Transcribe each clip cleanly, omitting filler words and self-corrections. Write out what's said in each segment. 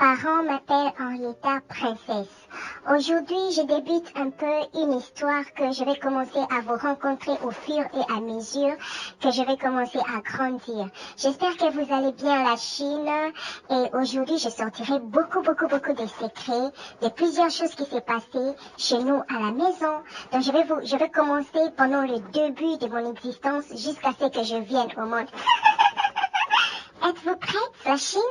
parents m'appellent Henrietta Princesse. Aujourd'hui, je débute un peu une histoire que je vais commencer à vous rencontrer au fur et à mesure que je vais commencer à grandir. J'espère que vous allez bien la Chine et aujourd'hui, je sortirai beaucoup de secrets de plusieurs choses qui s'est passées chez nous à la maison. Donc, je vais commencer pendant le début de mon existence jusqu'à ce que je vienne au monde. Êtes-vous prête, la Chine?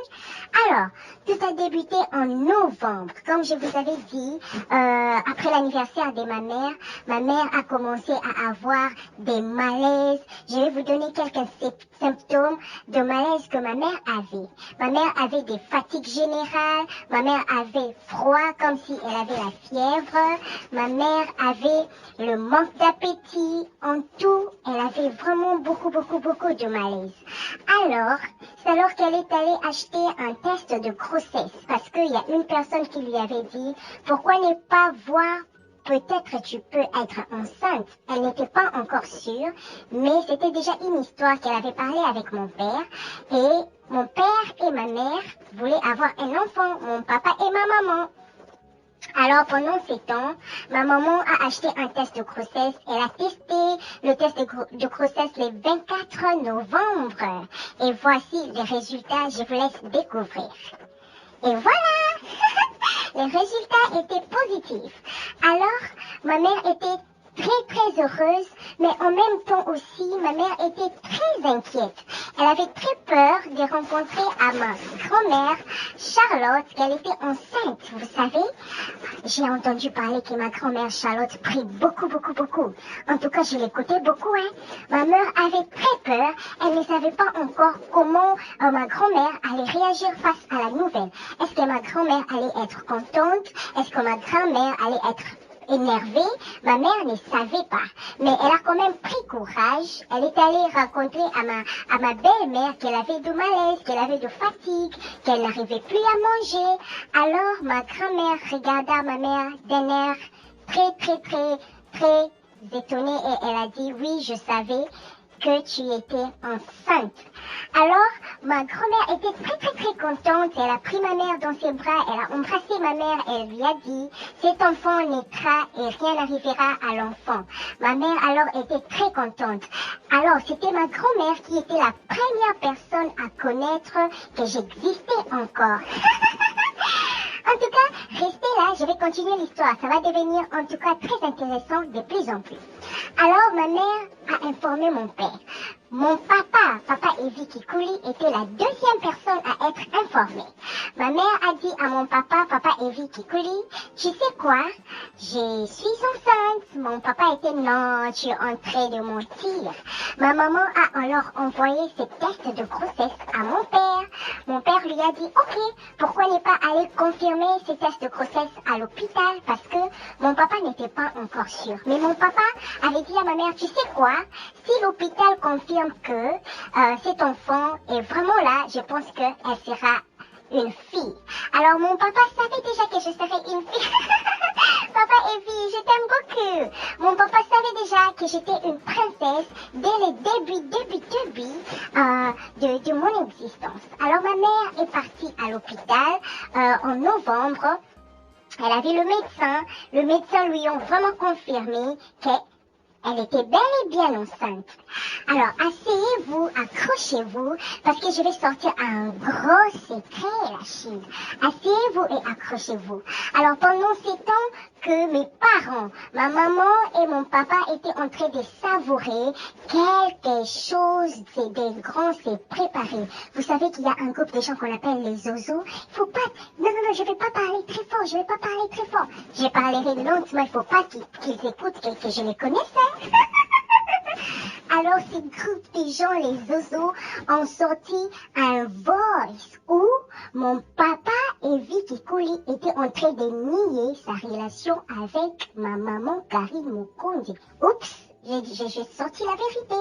Alors, tout a débuté en novembre. Comme je vous avais dit, après l'anniversaire de ma mère a commencé à avoir des malaises. Je vais vous donner quelques symptômes de malaise que ma mère avait. Ma mère avait des fatigues générales. Ma mère avait froid comme si elle avait la fièvre. Ma mère avait le manque d'appétit. En tout, elle avait vraiment beaucoup de malaise. C'est alors qu'elle est allée acheter un test de grossesse parce qu'il y a une personne qui lui avait dit pourquoi ne pas voir, peut-être tu peux être enceinte. Elle n'était pas encore sûre, mais c'était déjà une histoire qu'elle avait parlé avec mon père et mon père et ma mère voulaient avoir un enfant, mon papa et ma maman. Alors, pendant ces temps, ma maman a acheté un test de grossesse. Elle a testé le test de grossesse le 24 novembre. Et voici les résultats, je vous laisse découvrir. Et voilà! Les résultats étaient positifs. Alors, ma mère était très heureuse, mais en même temps aussi, ma mère était très inquiète. Elle avait très peur de rencontrer à ma grand-mère, Charlotte, qu'elle était enceinte, vous savez. J'ai entendu parler que ma grand-mère Charlotte prie beaucoup. En tout cas, je l'écoutais beaucoup, hein. Ma mère avait très peur. Elle ne savait pas encore comment ma grand-mère allait réagir face à la nouvelle. Est-ce que ma grand-mère allait être contente? Est-ce que ma grand-mère allait être énervée? Ma mère ne savait pas. Mais elle a quand même pris courage. Elle est allée raconter à ma belle-mère qu'elle avait de malaise, qu'elle avait de fatigue, qu'elle n'arrivait plus à manger. Alors, ma grand-mère regarda ma mère d'un air très étonnée et elle a dit, oui, je savais que tu étais enceinte. Alors, ma grand-mère était très contente. Elle a pris ma mère dans ses bras, elle a embrassé ma mère et elle lui a dit, cet enfant naîtra et rien n'arrivera à l'enfant. Ma mère alors était très contente. Alors, c'était ma grand-mère qui était la première personne à connaître que j'existais encore. En tout cas, restez là, je vais continuer l'histoire. Ça va devenir en tout cas très intéressant de plus en plus. Alors, ma mère a informé mon père. Mon papa Evie Kikouli, était la deuxième personne à être informée. Ma mère a dit à mon papa Evie Kikouli, tu sais quoi, je suis enceinte. Mon papa était non, tu es en train de mentir. Ma maman a alors envoyé ce test de grossesse à mon père. Mon père lui a dit, ok, pourquoi ne pas aller confirmer ce test de grossesse à l'hôpital parce que mon papa n'était pas encore sûr. Mais mon papa avait dit à ma mère, tu sais quoi, si l'hôpital confirme que cet enfant est vraiment là, je pense qu'elle sera une fille. Alors mon papa savait déjà que je serais une fille. Papa Evie, je t'aime beaucoup. Mon papa savait déjà que j'étais une princesse dès le début de mon existence. Alors ma mère est partie à l'hôpital en novembre. Elle a vu le médecin. Le médecin lui a vraiment confirmé qu'elle était bel et bien enceinte. Alors, asseyez-vous, accrochez-vous, parce que je vais sortir un gros secret, la Chine. Asseyez-vous et accrochez-vous. Alors, pendant ces temps que mes parents, ma maman et mon papa étaient en train de savourer quelque chose de grand s'est préparé. Vous savez qu'il y a un groupe de gens qu'on appelle les zozos. Il faut pas... Non, je vais pas parler très fort, Je parlerai lentement, il faut pas qu'ils écoutent que je les connaisse, hein. Alors, ces groupes de gens, les zozos, ont sorti un voice où mon papa Evie Kikouli était en train de nier sa relation avec ma maman Karine Mukundi. Oups! J'ai sorti la vérité.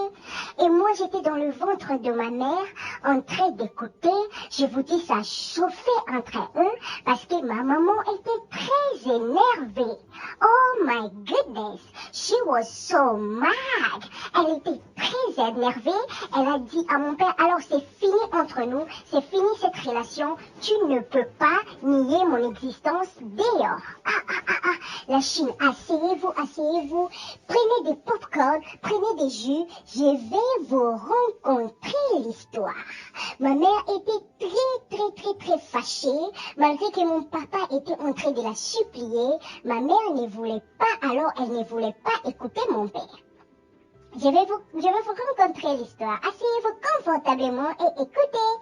Et moi, j'étais dans le ventre de ma mère en train d'écouter. Je vous dis, ça chauffait entre eux parce que ma maman était très énervée. Oh my goodness, she was so mad. Elle était très très énervée, elle a dit à mon père, alors c'est fini entre nous, c'est fini cette relation, tu ne peux pas nier mon existence dehors. La Chine, asseyez-vous, asseyez-vous, prenez des pop-corn, prenez des jus, je vais vous raconter l'histoire. Ma mère était très fâchée, malgré que mon papa était en train de la supplier, ma mère ne voulait pas, alors elle ne voulait pas écouter mon père. Je vais vous rencontrer l'histoire. Asseyez-vous confortablement et écoutez.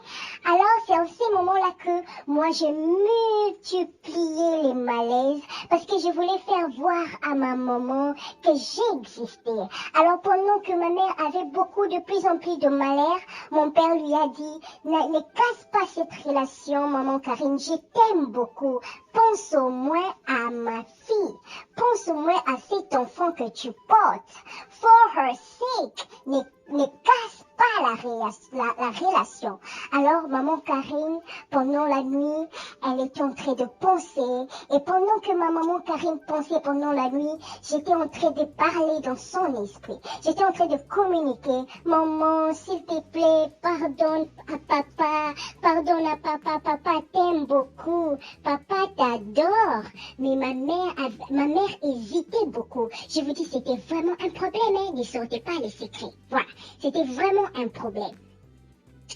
Alors, c'est en ces moments-là que moi, j'ai multiplié les malaises parce que je voulais faire voir à ma maman que j'existais. Alors, pendant que ma mère avait de plus en plus de malheur, mon père lui a dit, ne casse pas cette relation, maman Karine, je t'aime beaucoup. Pense au moins à ma fille. Pense au moins à cet enfant que tu portes. For her sake, ne casse pas la relation. Alors, maman Karine, pendant la nuit, elle était en train de penser. Et pendant que ma maman Karine pensait pendant la nuit, j'étais en train de parler dans son esprit. J'étais en train de communiquer. Maman, s'il te plaît, pardonne à papa. Pardonne à papa. Papa t'aime beaucoup. Papa t'adore. Mais ma mère hésitait beaucoup. Je vous dis, c'était vraiment un problème. Ne sortez pas les secrets. Voilà. C'était vraiment un problème.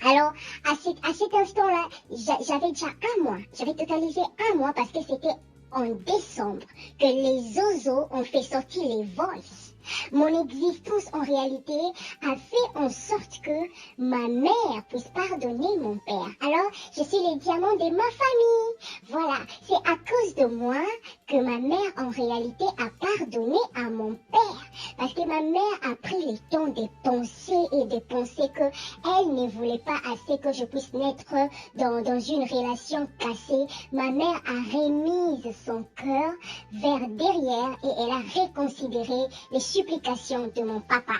Alors, à cet instant-là, j'avais déjà un mois. J'avais totalisé un mois parce que c'était en décembre que les Ozo ont fait sortir les Voice. Mon existence, en réalité, a fait en sorte que ma mère puisse pardonner mon père. Alors, je suis le diamant de ma famille. Voilà, c'est à cause de moi que ma mère, en réalité, a pardonné à mon père. Parce que ma mère a pris le temps de penser et de penser qu'elle ne voulait pas assez que je puisse naître dans une relation cassée. Ma mère a remis son cœur vers derrière et elle a reconsidéré les supplications de mon papa.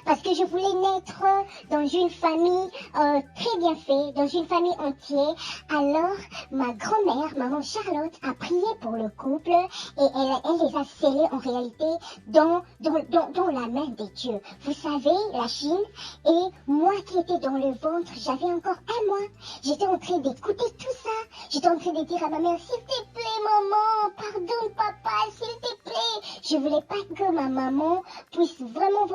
Parce que je voulais naître dans une famille très bien faite, dans une famille entière. Alors, ma grand-mère, maman Charlotte, a prié pour le couple et elle les a scellés en réalité dans la main de Dieu. Vous savez, la Chine, et moi qui étais dans le ventre, j'avais encore un mois. J'étais en train d'écouter tout ça. J'étais en train de dire à ma mère, s'il te plaît, maman, pardonne papa, s'il te plaît. Je voulais pas que ma maman puisse vraiment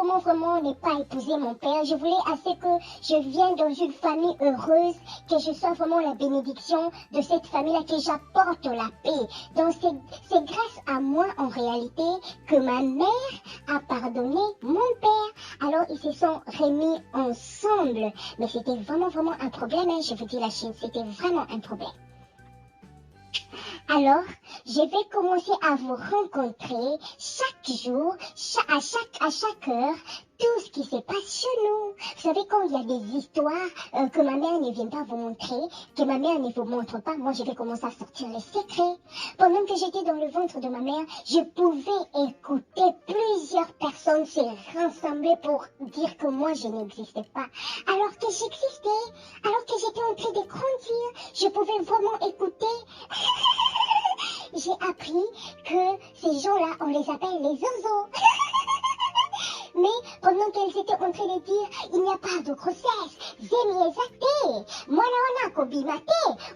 n'ai pas épousé mon père. Je voulais assez que je vienne dans une famille heureuse, que je sois vraiment la bénédiction de cette famille-là, que j'apporte la paix. Donc c'est grâce à moi en réalité que ma mère a pardonné mon père. Alors ils se sont remis ensemble. Mais c'était vraiment un problème, hein, je vous dis la Chine, c'était vraiment un problème. Alors, je vais commencer à vous rencontrer chaque jour, à chaque heure, tout ce qui se passe chez nous. Vous savez, quand il y a des histoires que ma mère ne vient pas vous montrer, que ma mère ne vous montre pas, moi je vais commencer à sortir les secrets. Pendant que j'étais dans le ventre de ma mère, je pouvais écouter plusieurs personnes se rassembler pour dire que moi je n'existais pas. Alors que j'existais, alors que j'étais en train de grandir, je pouvais vraiment écouter. J'ai appris que ces gens-là, on les appelle les Ozo. Mais pendant qu'elles étaient en train de dire, il n'y a pas de grossesse, zemiezate, mwana akobimate,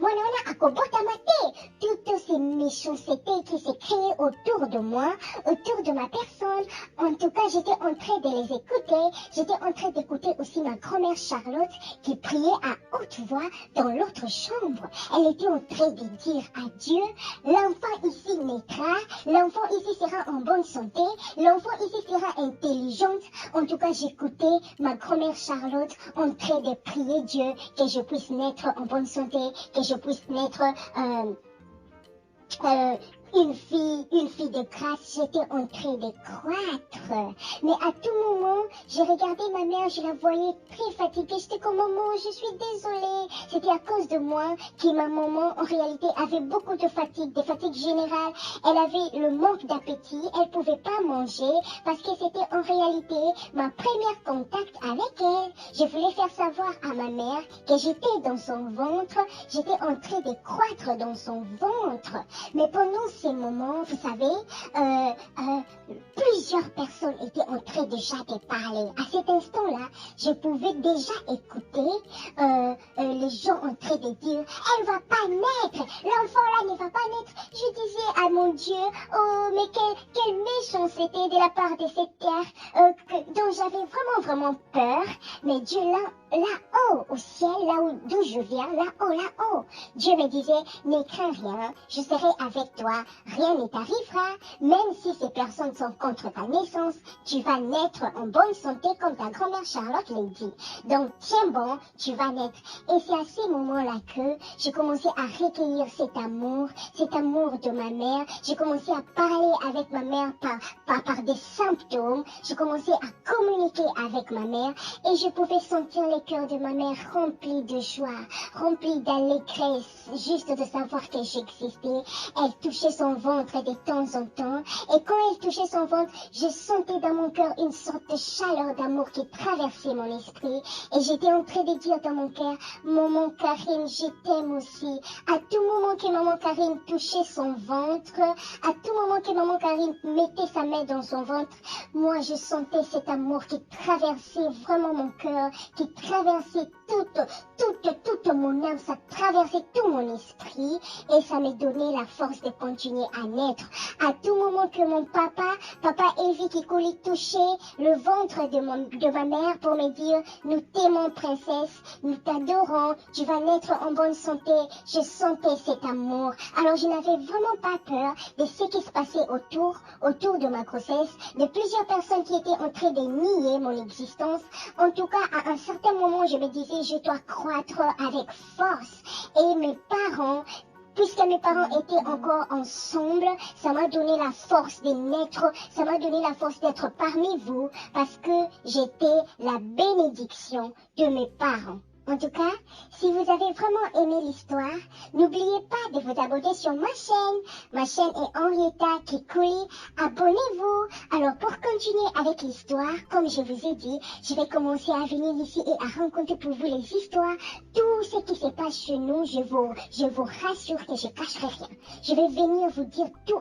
mwana akobotamate, toutes ces méchancetés qui se créaient autour de moi, autour de ma personne. En tout cas, j'étais en train de les écouter. J'étais en train d'écouter aussi ma grand-mère Charlotte qui priait à haute voix dans l'autre chambre. Elle était en train de dire à Dieu, l'enfant ici naîtra, l'enfant ici sera en bonne santé, l'enfant ici sera intelligent. En tout cas, j'écoutais ma grand-mère Charlotte en train de prier Dieu que je puisse naître en bonne santé, que je puisse naître une fille de grâce. J'étais en train de croître. Mais à tout moment, j'ai regardé ma mère, je la voyais très fatiguée. J'étais comme, maman, je suis désolée. C'était à cause de moi que ma maman, en réalité, avait beaucoup de fatigue, des fatigues générales. Elle avait le manque d'appétit. Elle pouvait pas manger parce que c'était en réalité ma première contact avec elle. Je voulais faire savoir à ma mère que j'étais dans son ventre. J'étais en train de croître dans son ventre. Mais pendant ce ces moments, vous savez, plusieurs personnes étaient en train déjà de parler. À cet instant-là, je pouvais déjà écouter les gens en train de dire, elle va pas naître, l'enfant-là ne va pas naître. Je disais à mon Dieu, oh, mais quelle méchanceté de la part de cette terre dont j'avais vraiment peur. Mais Dieu, là-haut, au ciel, d'où je viens, là-haut, Dieu me disait, ne crains rien, je serai avec toi, rien ne t'arrivera, même si ces personnes sont contre ta naissance, tu vas naître en bonne santé comme ta grand-mère Charlotte l'a dit. Donc, tiens bon, tu vas naître. Et c'est à ces moments-là que j'ai commencé à recueillir cet amour de ma mère. J'ai commencé à parler avec ma mère par des symptômes. J'ai commencé à communiquer avec ma mère et je pouvais sentir le cœur de ma mère rempli de joie, rempli d'allégresse, juste de savoir que j'existais. Elle touchait son ventre de temps en temps et quand elle touchait son ventre, je sentais dans mon cœur une sorte de chaleur d'amour qui traversait mon esprit et j'étais en train de dire dans mon cœur, maman Karine, je t'aime aussi. À tout moment que maman Karine touchait son ventre, à tout moment que maman Karine mettait sa main dans son ventre, moi je sentais cet amour qui traversait vraiment mon cœur, qui traversait toute mon âme, ça traversait tout mon esprit et ça me donnait la force de continuer à naître. À tout moment que mon papa Evie Kikouli touchait le ventre de ma mère pour me dire, nous t'aimons princesse, nous t'adorons, tu vas naître en bonne santé, je sentais cet amour. Alors je n'avais vraiment pas peur de ce qui se passait autour de ma grossesse, de plusieurs personnes qui étaient en train de nier mon existence. En tout cas, à un certain moment, je me disais, je dois croître avec force. Et mes parents, puisque mes parents étaient encore ensemble, ça m'a donné la force de naître, ça m'a donné la force d'être parmi vous, parce que j'étais la bénédiction de mes parents. En tout cas, si vous avez vraiment aimé l'histoire, n'oubliez pas de vous abonner sur ma chaîne. Ma chaîne est Henrietta Kikouli. Abonnez-vous. Alors, pour continuer avec l'histoire, comme je vous ai dit, je vais commencer à venir ici et à rencontrer pour vous les histoires. Tout ce qui se passe chez nous, je vous rassure que je cacherai rien. Je vais venir vous dire tout.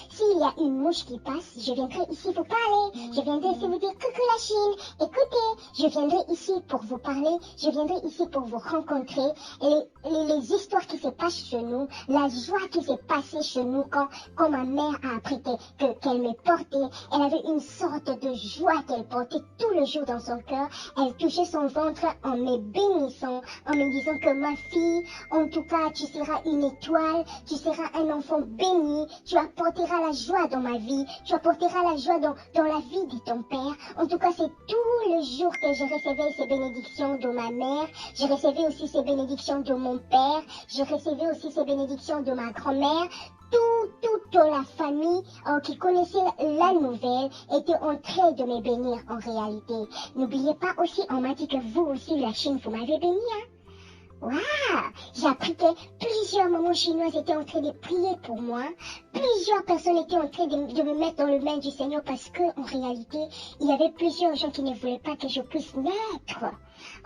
S'il y a une mouche qui passe, je viendrai ici vous parler. Je viendrai ici vous dire coucou la Chine. Écoutez, je viendrai ici pour vous parler. Je viendrai ici pour vous rencontrer et les histoires qui se passent chez nous, la joie qui s'est passée chez nous quand ma mère a appris qu'elle me portait. Elle avait une sorte de joie qu'elle portait tout le jour dans son cœur. Elle touchait son ventre en me bénissant, en me disant que ma fille, en tout cas, tu seras une étoile, tu seras un enfant béni, tu apporteras la joie dans ma vie, tu apporteras la joie dans la vie de ton père. En tout cas, c'est tous les jours que je recevais ces bénédictions de ma mère, je recevais aussi ces bénédictions de mon père, je recevais aussi ces bénédictions de ma grand-mère. Toute la famille qui connaissait la nouvelle était en train de me bénir en réalité. N'oubliez pas aussi, on m'a dit que vous aussi, la Chine, vous m'avez béni, hein? Waouh! J'ai appris que plusieurs mamans chinoises étaient en train de prier pour moi. Plusieurs personnes étaient en train de me mettre dans le main du Seigneur parce que, en réalité, il y avait plusieurs gens qui ne voulaient pas que je puisse naître.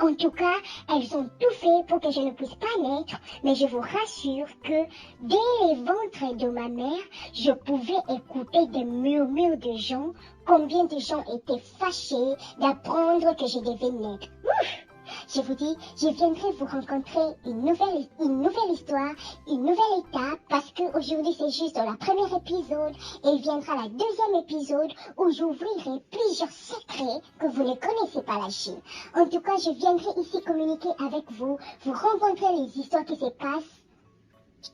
En tout cas, elles ont tout fait pour que je ne puisse pas naître, mais je vous rassure que dès les ventres de ma mère, je pouvais écouter des murmures de gens, combien de gens étaient fâchés d'apprendre que je devais naître. Ouf! Je vous dis, je viendrai vous rencontrer une nouvelle histoire, une nouvelle étape, parce qu'aujourd'hui c'est juste le premier épisode, et il viendra le deuxième épisode où j'ouvrirai plusieurs secrets que vous ne connaissez pas la Chine. En tout cas, je viendrai ici communiquer avec vous rencontrer les histoires qui se passent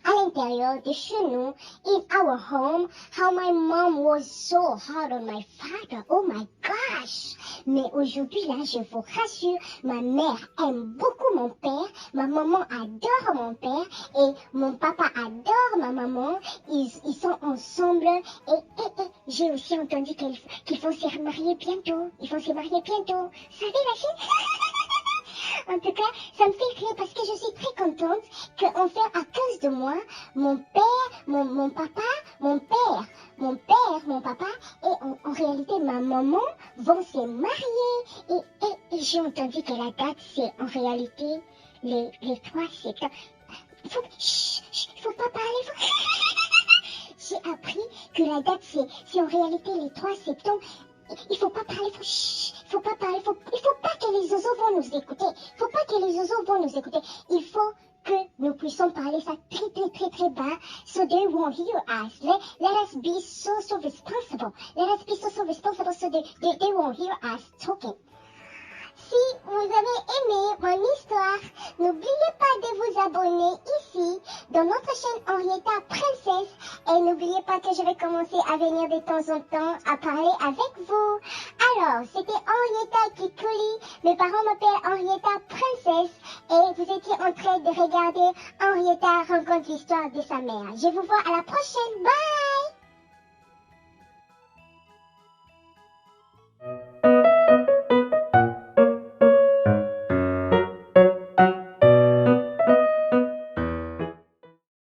à l'intérieur de chez nous, in our home, how my mom was so hard on my father. Oh my gosh! Mais aujourd'hui, là, je vous rassure, ma mère aime beaucoup mon père, ma maman adore mon père et mon papa adore ma maman. Ils sont ensemble et j'ai aussi entendu qu'ils vont se marier bientôt. Ils vont se marier bientôt. Savez la Chine? En tout cas, ça me fait rire parce que je suis très contente qu'enfin, à cause de moi, mon père, mon papa, mon papa et en réalité ma maman vont se marier. Et j'ai entendu que la date, c'est en réalité les 3 septembre. Faut pas parler. la date, c'est en réalité le 3 septembre. Il faut pas parler, il faut pas parler, il faut pas que les oiseaux vont nous écouter. Il faut pas que les oiseaux vont nous écouter. Il faut que nous puissions parler ça très bas, so they won't hear us. Let us be so responsible. Let us be so responsible so they won't hear us talking. Si vous avez aimé mon histoire, n'oubliez pas de vous abonner ici, dans notre chaîne Henrietta Princesse. Et n'oubliez pas que je vais commencer à venir de temps en temps à parler avec vous. Alors, c'était Henrietta Kikuli. Mes parents m'appellent Henrietta Princesse. Et vous étiez en train de regarder Henrietta rencontre l'histoire de sa mère. Je vous vois à la prochaine. Bye!